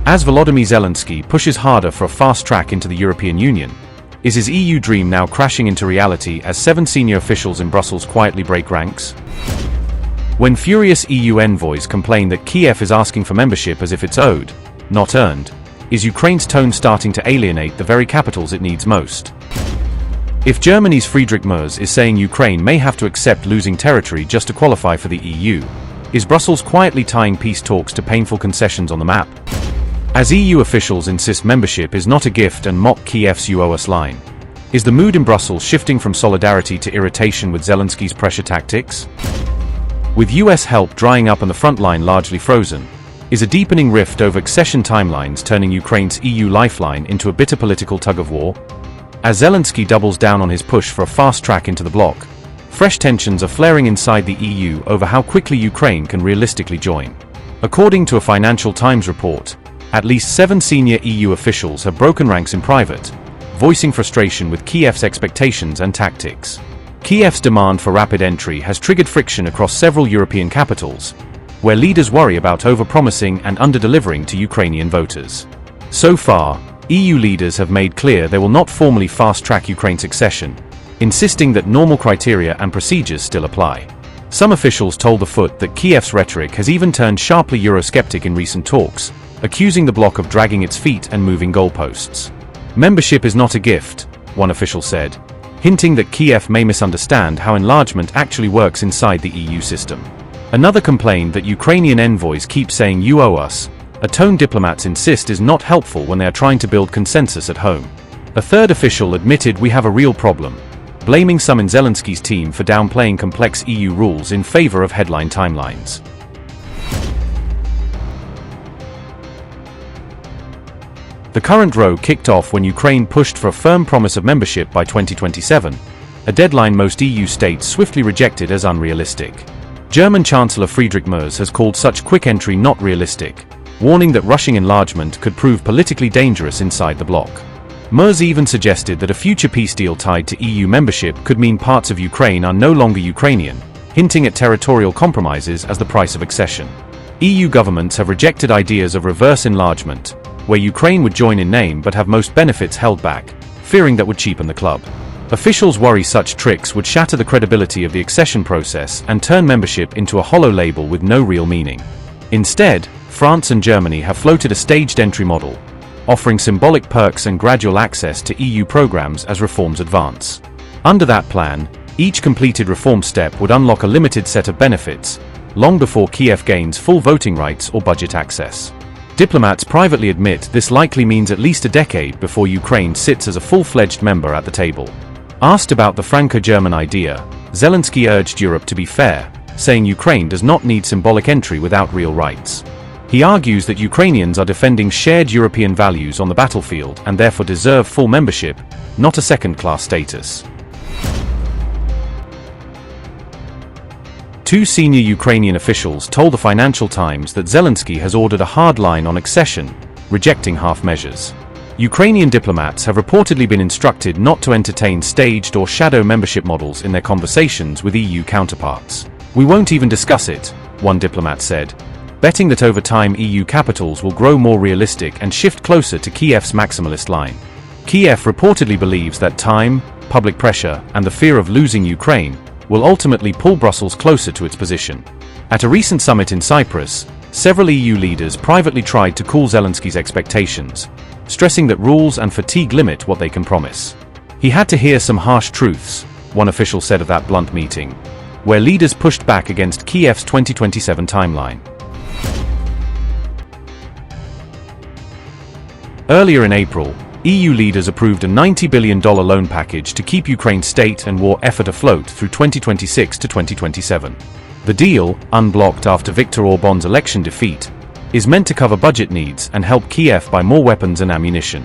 As Volodymyr Zelensky pushes harder for a fast track into the European Union, is his EU dream now crashing into reality as 7 senior officials in Brussels quietly break ranks? When furious EU envoys complain that Kiev is asking for membership as if it's owed, not earned, is Ukraine's tone starting to alienate the very capitals it needs most? If Germany's Friedrich Merz is saying Ukraine may have to accept losing territory just to qualify for the EU, is Brussels quietly tying peace talks to painful concessions on the map? As EU officials insist membership is not a gift and mock Kiev's "you owe us" line, is the mood in Brussels shifting from solidarity to irritation with Zelensky's pressure tactics? With US help drying up and the front line largely frozen, is a deepening rift over accession timelines turning Ukraine's EU lifeline into a bitter political tug-of-war? As Zelensky doubles down on his push for a fast track into the bloc, fresh tensions are flaring inside the EU over how quickly Ukraine can realistically join. According to a Financial Times report, at least 7 senior EU officials have broken ranks in private, voicing frustration with Kiev's expectations and tactics. Kiev's demand for rapid entry has triggered friction across several European capitals, where leaders worry about overpromising and under-delivering to Ukrainian voters. So far, EU leaders have made clear they will not formally fast-track Ukraine's accession, insisting that normal criteria and procedures still apply. Some officials told The Foot that Kiev's rhetoric has even turned sharply Eurosceptic in recent talks, accusing the bloc of dragging its feet and moving goalposts. Membership is not a gift, one official said, hinting that Kiev may misunderstand how enlargement actually works inside the EU system. Another complained that Ukrainian envoys keep saying "you owe us," a tone diplomats insist is not helpful when they are trying to build consensus at home. A third official admitted we have a real problem, blaming some in Zelensky's team for downplaying complex EU rules in favor of headline timelines. The current row kicked off when Ukraine pushed for a firm promise of membership by 2027, a deadline most EU states swiftly rejected as unrealistic. German Chancellor Friedrich Merz has called such quick entry not realistic, warning that rushing enlargement could prove politically dangerous inside the bloc. Merz even suggested that a future peace deal tied to EU membership could mean parts of Ukraine are no longer Ukrainian, hinting at territorial compromises as the price of accession. EU governments have rejected ideas of reverse enlargement, where Ukraine would join in name but have most benefits held back, fearing that would cheapen the club. Officials worry such tricks would shatter the credibility of the accession process and turn membership into a hollow label with no real meaning. Instead, France and Germany have floated a staged entry model, offering symbolic perks and gradual access to EU programs as reforms advance. Under that plan, each completed reform step would unlock a limited set of benefits, long before Kiev gains full voting rights or budget access. Diplomats privately admit this likely means at least a decade before Ukraine sits as a full-fledged member at the table. Asked about the Franco-German idea, Zelensky urged Europe to be fair, saying Ukraine does not need symbolic entry without real rights. He argues that Ukrainians are defending shared European values on the battlefield and therefore deserve full membership, not a second-class status. 2 senior Ukrainian officials told the Financial Times that Zelensky has ordered a hard line on accession, rejecting half measures. Ukrainian diplomats have reportedly been instructed not to entertain staged or shadow membership models in their conversations with EU counterparts. "We won't even discuss it," one diplomat said, betting that over time EU capitals will grow more realistic and shift closer to Kiev's maximalist line. Kiev reportedly believes that time, public pressure, and the fear of losing Ukraine will ultimately pull Brussels closer to its position. At a recent summit in Cyprus, several EU leaders privately tried to cool Zelensky's expectations, stressing that rules and fatigue limit what they can promise. He had to hear some harsh truths, one official said of that blunt meeting, where leaders pushed back against Kiev's 2027 timeline. Earlier in April, EU leaders approved a $90 billion loan package to keep Ukraine's state and war effort afloat through 2026 to 2027. The deal, unblocked after Viktor Orban's election defeat, is meant to cover budget needs and help Kiev buy more weapons and ammunition.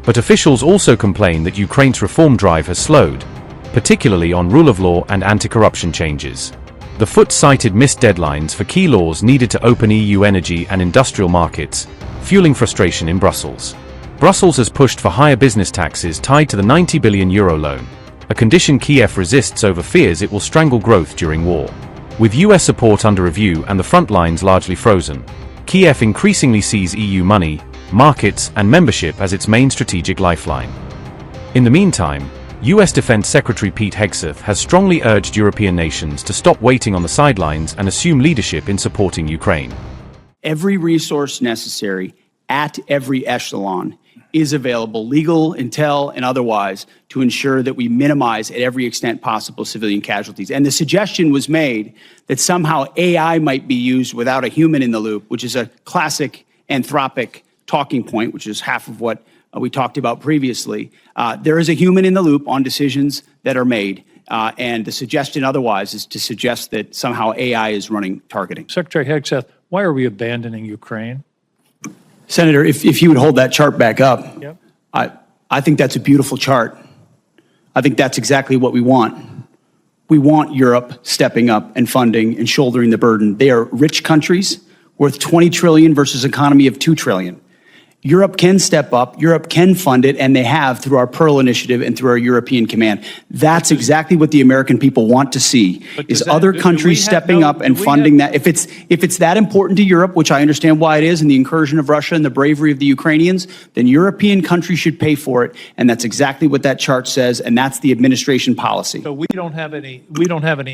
But officials also complain that Ukraine's reform drive has slowed, particularly on rule of law and anti-corruption changes. The Foot cited missed deadlines for key laws needed to open EU energy and industrial markets, fueling frustration in Brussels. Brussels has pushed for higher business taxes tied to the €90 billion loan, a condition Kiev resists over fears it will strangle growth during war. With US support under review and the front lines largely frozen, Kiev increasingly sees EU money, markets, and membership as its main strategic lifeline. In the meantime, US Defense Secretary Pete Hegseth has strongly urged European nations to stop waiting on the sidelines and assume leadership in supporting Ukraine. Every resource necessary at every echelon is available, legal, intel, and otherwise, to ensure that we minimize at every extent possible civilian casualties. And the suggestion was made that somehow AI might be used without a human in the loop, which is a classic Anthropic talking point, which is half of what we talked about previously. There is a human in the loop on decisions that are made. And the suggestion otherwise is to suggest that somehow AI is running targeting. Secretary Hegseth, why are we abandoning Ukraine? Senator, if you would hold that chart back up, Yep. I think that's a beautiful chart. I think that's exactly what we want. We want Europe stepping up and funding and shouldering the burden. They are rich countries worth $20 trillion versus an economy of $2 trillion. Europe can step up, Europe can fund it, and they have through our Pearl Initiative and through our European Command. That's exactly what the American people want to see, is other countries stepping up and funding that. If it's that important to Europe, which I understand why it is, and the incursion of Russia and the bravery of the Ukrainians, then European countries should pay for it, and that's exactly what that chart says, and that's the administration policy. So we don't have any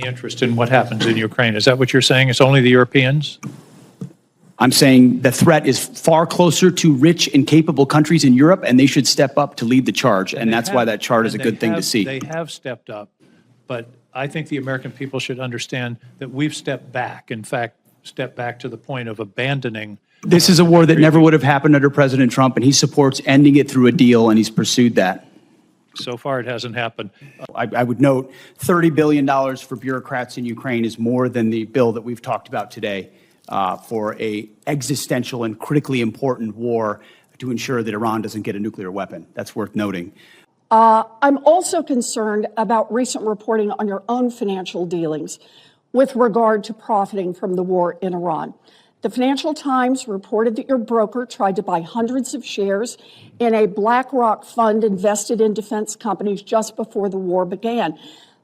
interest in what happens in Ukraine. Is that what you're saying? It's only the Europeans? I'm saying the threat is far closer to rich and capable countries in Europe, and they should step up to lead the charge. And that's why that chart is a good thing to see. They have stepped up, but I think the American people should understand that we've stepped back, in fact, stepped back to the point of abandoning. This is a war that never would have happened under President Trump, and he supports ending it through a deal, and he's pursued that. So far, it hasn't happened. I would note $30 billion for bureaucrats in Ukraine is more than the bill that we've talked about today. For a existential and critically important war to ensure that Iran doesn't get a nuclear weapon. That's worth noting. I'm also concerned about recent reporting on your own financial dealings with regard to profiting from the war in Iran. The Financial Times reported that your broker tried to buy hundreds of shares in a BlackRock fund invested in defense companies just before the war began.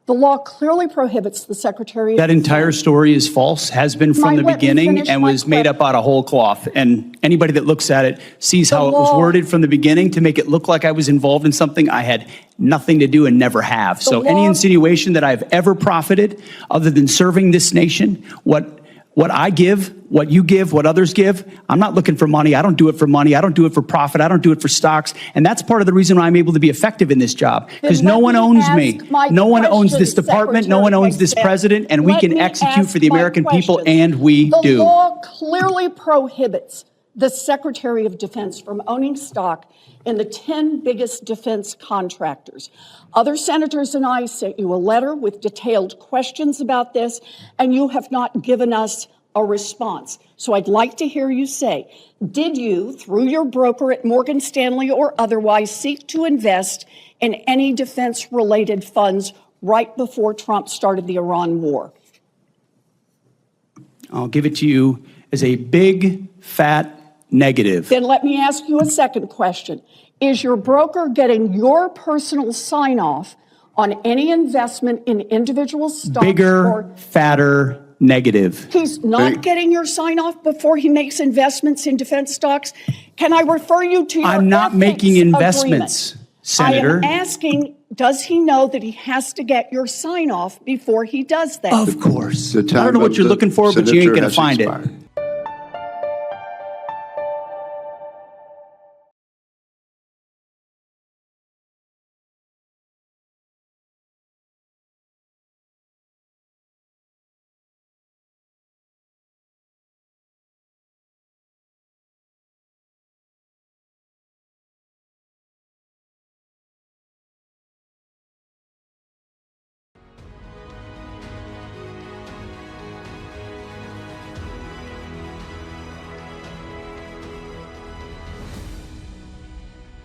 The law clearly prohibits the Secretary of That entire story is false, has been from the beginning, and was made up out of whole cloth. And anybody that looks at it sees how it was worded from the beginning to make it look like I was involved in something I had nothing to do and never have. So any insinuation that I've ever profited, other than serving this nation, what I give, what you give, what others give, I'm not looking for money. I don't do it for money. I don't do it for profit. I don't do it for stocks. And that's part of the reason why I'm able to be effective in this job, because no one owns me. No one owns this department. No one owns this president. And we can execute for the American people, and we do. The law clearly prohibits the Secretary of Defense from owning stock in the 10 biggest defense contractors. Other senators and I sent you a letter with detailed questions about this, and you have not given us a response. So I'd like to hear you say, did you, through your broker at Morgan Stanley or otherwise, seek to invest in any defense-related funds right before Trump started the Iran war? I'll give it to you as a big, fat negative. Then let me ask you a second question. Is your broker getting your personal sign-off on any investment in individual stocks? Bigger, fatter, negative. He's not getting your sign-off before he makes investments in defense stocks? Can I refer you to your I'm not making investments, agreement? Senator. I am asking, does he know that he has to get your sign-off before he does that? Of course. I don't know what you're looking for, but you ain't going to find it.